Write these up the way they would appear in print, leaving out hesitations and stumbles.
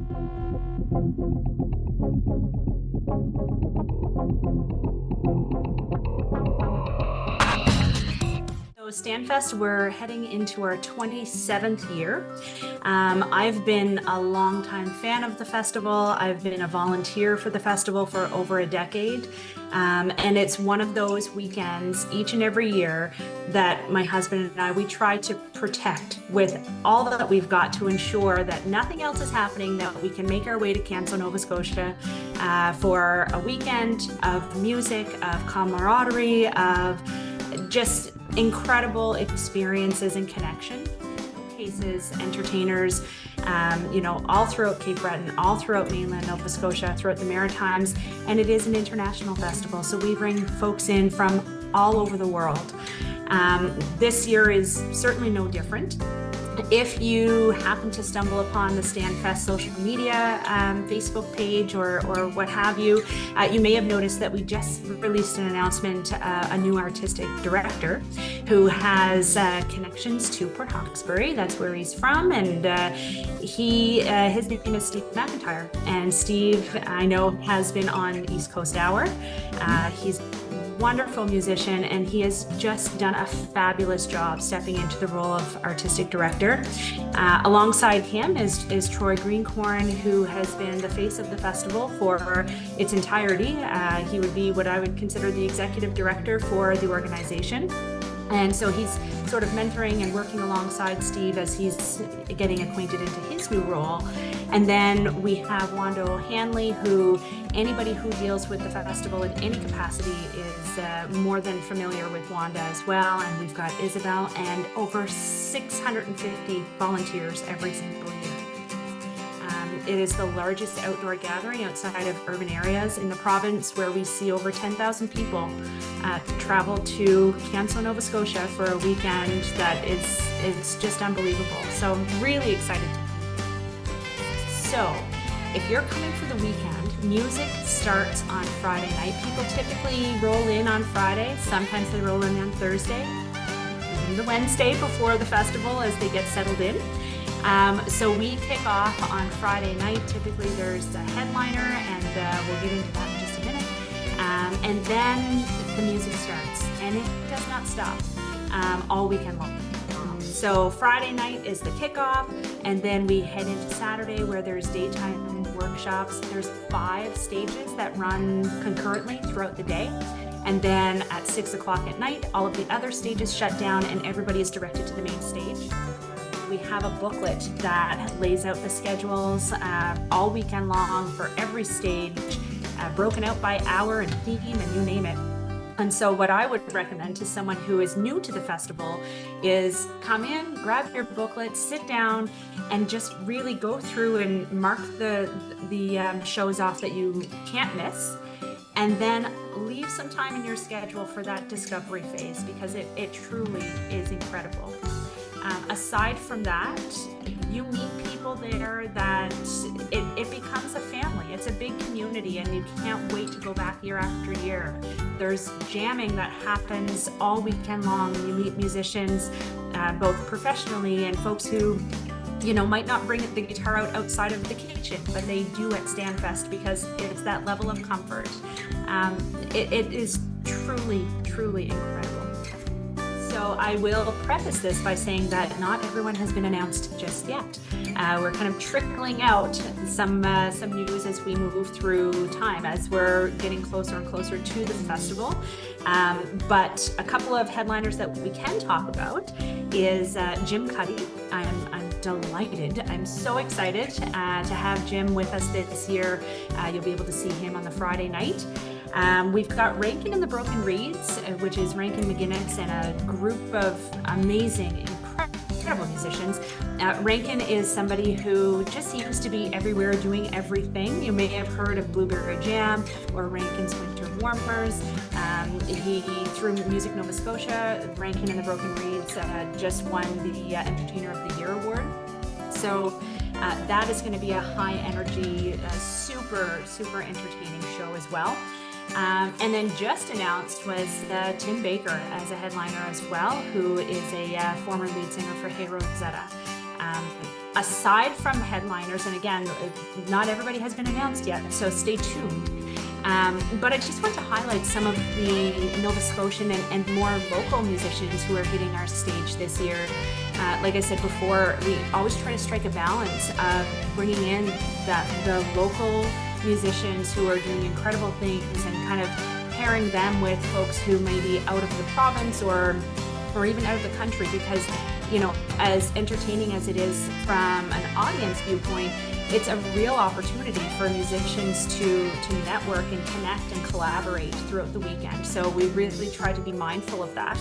So StanFest, we're heading into our 27th year. I've been a longtime fan of the festival. I've been a volunteer for the festival for over a decade. And it's one of those weekends each and every year that my husband and I, we try to protect with all that we've got to ensure that nothing else is happening, that we can make our way to Canso, Nova Scotia for a weekend of music, of camaraderie, of just incredible experiences and connection. Cases, entertainers, all throughout Cape Breton, all throughout mainland Nova Scotia, throughout the Maritimes, and it is an international festival, so we bring folks in from all over the world. This year is certainly no different. If you happen to stumble upon the StanFest social media Facebook page or what have you, you may have noticed that we just released an announcement, a new artistic director who has connections to Port Hawkesbury. That's where he's from, and his name is Steve McIntyre. And Steve, I know, has been on East Coast Hour. He's wonderful musician, and he has just done a fabulous job stepping into the role of artistic director. Alongside him is Troy Greencorn, who has been the face of the festival for its entirety. He would be what I would consider the executive director for the organization. And so he's sort of mentoring and working alongside Steve as he's getting acquainted into his new role. And then we have Wando Hanley, who anybody who deals with the festival in any capacity is more than familiar with Wanda as well. And we've got Isabel and over 650 volunteers every single year. It is the largest outdoor gathering outside of urban areas in the province, where we see over 10,000 people travel to Canso, Nova Scotia for a weekend that it's just unbelievable. So I'm really excited. So if you're coming for the weekend, music starts on Friday night. People typically roll in on Friday. Sometimes they roll in on Thursday, even the Wednesday before the festival as they get settled in. So we kick off on Friday night. Typically there's a headliner, and we'll get into that in just a minute. And then the music starts, and it does not stop all weekend long. So Friday night is the kickoff, and then we head into Saturday, where there's daytime workshops. There's 5 stages that run concurrently throughout the day. And then at 6 o'clock at night, all of the other stages shut down and everybody is directed to the main stage. We have a booklet that lays out the schedules all weekend long for every stage, broken out by hour and theme and you name it. And so what I would recommend to someone who is new to the festival is come in, grab your booklet, sit down, and just really go through and mark the shows off that you can't miss. And then leave some time in your schedule for that discovery phase, because it truly is incredible. Aside from that, you meet people there that it becomes a family. It's a big community, and you can't wait to go back year after year. There's jamming that happens all weekend long. You meet musicians, both professionally and folks who might not bring the guitar out outside of the kitchen, but they do at StanFest, because it's that level of comfort. It is truly, truly incredible. So I will preface this by saying that not everyone has been announced just yet. We're kind of trickling out some news as we move through time, as we're getting closer and closer to the festival. But a couple of headliners that we can talk about is Jim Cuddy. I'm delighted. I'm so excited to have Jim with us this year. You'll be able to see him on the Friday night. We've got Rankin and the Broken Reeds, which is Rankin McGinnis and a group of amazing, incredible musicians. Rankin is somebody who just seems to be everywhere doing everything. You may have heard of Blueberry Jam or Rankin's Winter Warmers. Through Music Nova Scotia, Rankin and the Broken Reeds just won the Entertainer of the Year award. So that is going to be a high energy, super, super entertaining show as well. And then just announced was Tim Baker as a headliner as well, who is a former lead singer for Hey Rosetta. aside from headliners, and again, not everybody has been announced yet, so stay tuned. But I just want to highlight some of the Nova Scotian and more local musicians who are hitting our stage this year. Like I said before, we always try to strike a balance of bringing in the local musicians who are doing incredible things and kind of pairing them with folks who may be out of the province or even out of the country, because, you know, as entertaining as it is from an audience viewpoint, it's a real opportunity for musicians to network and connect and collaborate throughout the weekend. So we really try to be mindful of that.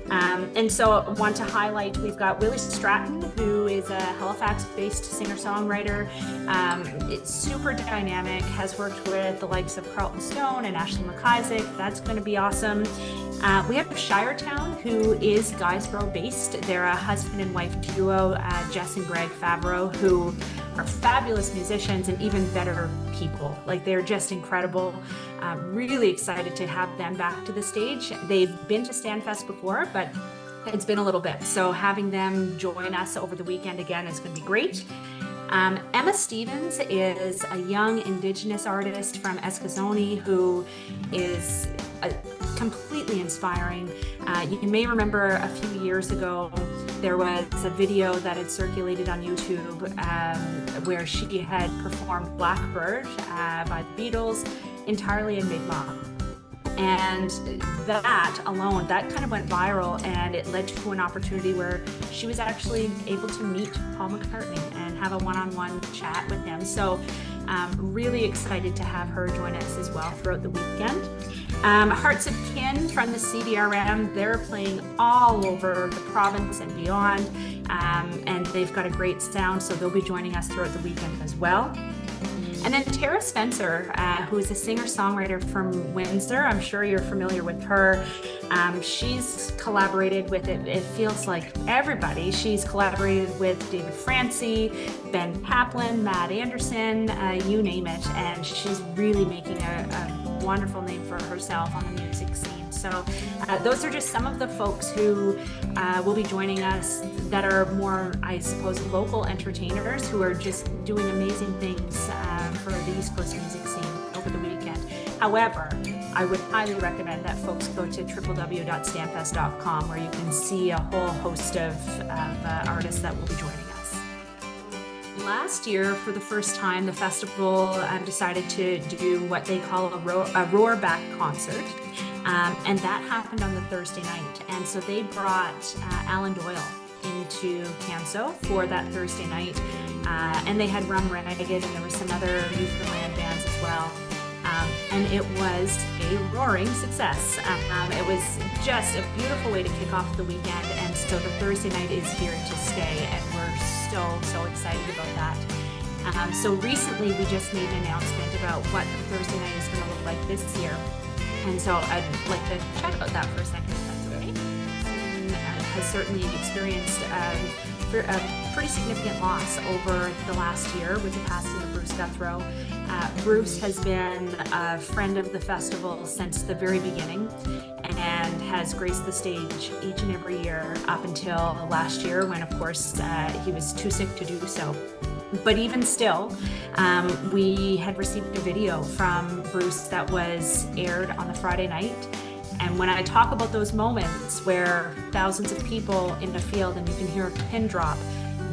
And so I want to highlight, we've got Willie Stratton, who is a Halifax-based singer-songwriter. It's super dynamic, has worked with the likes of Carlton Stone and Ashley McIsaac. That's going to be awesome. We have Shiretown, who is Guysborough-based. They're a husband and wife duo, Jess and Greg Favreau, who are fabulous musicians and even better people. Like, they're just incredible. Really excited to have them back to the stage. They've been to StanFest before, but it's been a little bit. So having them join us over the weekend again is going to be great. Emma Stevens is a young Indigenous artist from Eskasoni who is completely inspiring. You may remember a few years ago, there was a video that had circulated on YouTube where she had performed Blackbird by the Beatles entirely in Mi'kmaq. And that alone, that kind of went viral, and it led to an opportunity where she was actually able to meet Paul McCartney and have a one-on-one chat with him. So really excited to have her join us as well throughout the weekend. Hearts of Kin from the CDRM, they're playing all over the province and beyond, and they've got a great sound, so they'll be joining us throughout the weekend as well. And then Tara Spencer, who is a singer-songwriter from Windsor. I'm sure you're familiar with her. She's collaborated with, it feels like everybody. She's collaborated with David Francie, Ben Kaplan, Matt Anderson, you name it. And she's really making a wonderful name for herself on the music scene. So those are just some of the folks who will be joining us that are more, I suppose, local entertainers who are just doing amazing things for the East Coast music scene over the weekend. However, I would highly recommend that folks go to www.stanfest.com, where you can see a whole host of artists that will be joining us. Last year, for the first time, the festival decided to do what they call a roarback concert. And that happened on the Thursday night. And so they brought Alan Doyle into Canso for that Thursday night. And they had Rum Ragged, and there were some other Newfoundland bands as well. And it was a roaring success. It was just a beautiful way to kick off the weekend. And so the Thursday night is here to stay, and we're so excited about that. So recently we just made an announcement about what the Thursday night is going to look like this year. And so I'd like to chat about that for a second, if that's okay. Has certainly experienced a pretty significant loss over the last year with the passing of Bruce Guthrow. Bruce has been a friend of the festival since the very beginning and has graced the stage each and every year up until last year, when, of course, he was too sick to do so. But even still, we had received a video from Bruce that was aired on the Friday night. And when I talk about those moments where thousands of people in the field and you can hear a pin drop,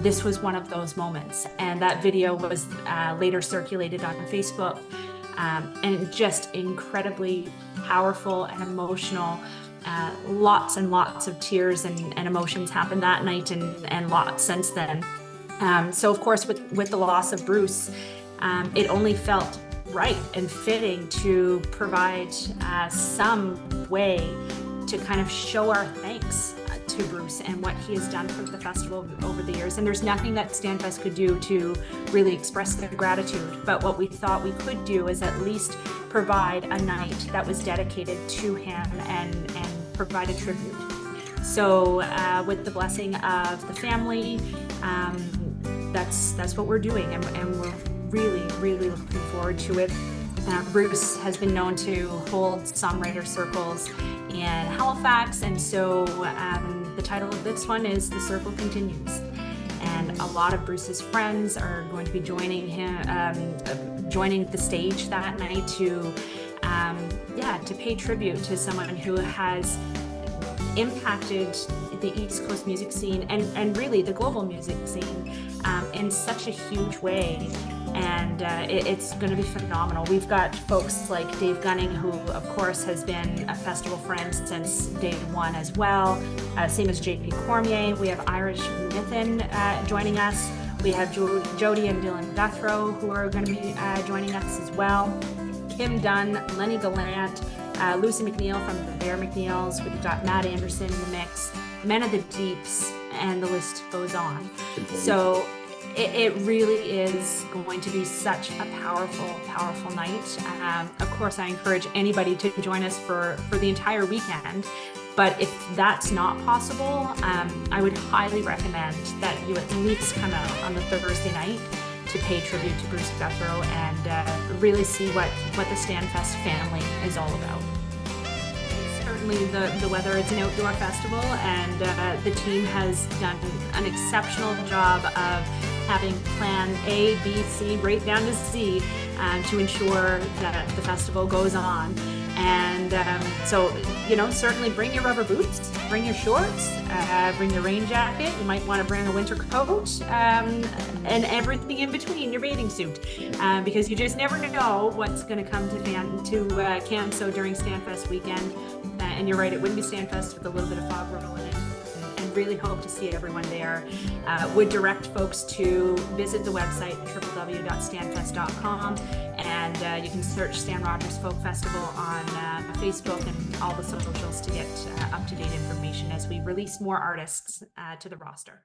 this was one of those moments. And that video was later circulated on Facebook, and just incredibly powerful and emotional. Lots and lots of tears and emotions happened that night, and lots since then. So of course, with the loss of Bruce, it only felt right and fitting to provide some way to kind of show our thanks to Bruce and what he has done for the festival over the years. And there's nothing that StanFest could do to really express their gratitude. But what we thought we could do is at least provide a night that was dedicated to him and provide a tribute. So with the blessing of the family, that's what we're doing, and we're really looking forward to it. Bruce has been known to hold songwriter circles in Halifax, and so the title of this one is The Circle Continues. And a lot of Bruce's friends are going to be joining him, joining the stage that night to pay tribute to someone who has impacted the East Coast music scene and really the global music scene in such a huge way. And it's going to be phenomenal. We've got folks like Dave Gunning, who of course has been a festival friend since day one as well, same as JP Cormier. We have Irish Mithin joining us. We have Jody and Dylan Guthrow, who are going to be joining us as well. Kim Dunn, Lenny Gallant, Lucy McNeil from the Bear McNeils. We've got Matt Anderson in the mix, Men of the Deeps, and the list goes on. So it really is going to be such a powerful, powerful night. Of course, I encourage anybody to join us for the entire weekend. But if that's not possible, I would highly recommend that you at least come out on the Thursday night to pay tribute to Bruce Guthrow and really see what the StanFest family is all about. Certainly the weather, it's an outdoor festival, and the team has done an exceptional job of having plan A, B, C, right down to Z to ensure that the festival goes on. And so, certainly bring your rubber boots, bring your shorts, bring your rain jacket. You might want to bring a winter coat and everything in between, your bathing suit, because you just never know what's going to come to Canso during StanFest weekend. And you're right, it wouldn't be StanFest with a little bit of fog rolling in. And really hope to see everyone there. Would direct folks to visit the website www.stanfest.com, and you can search Stan Rogers Folk Festival on Facebook and all the socials to get up-to-date information as we release more artists to the roster.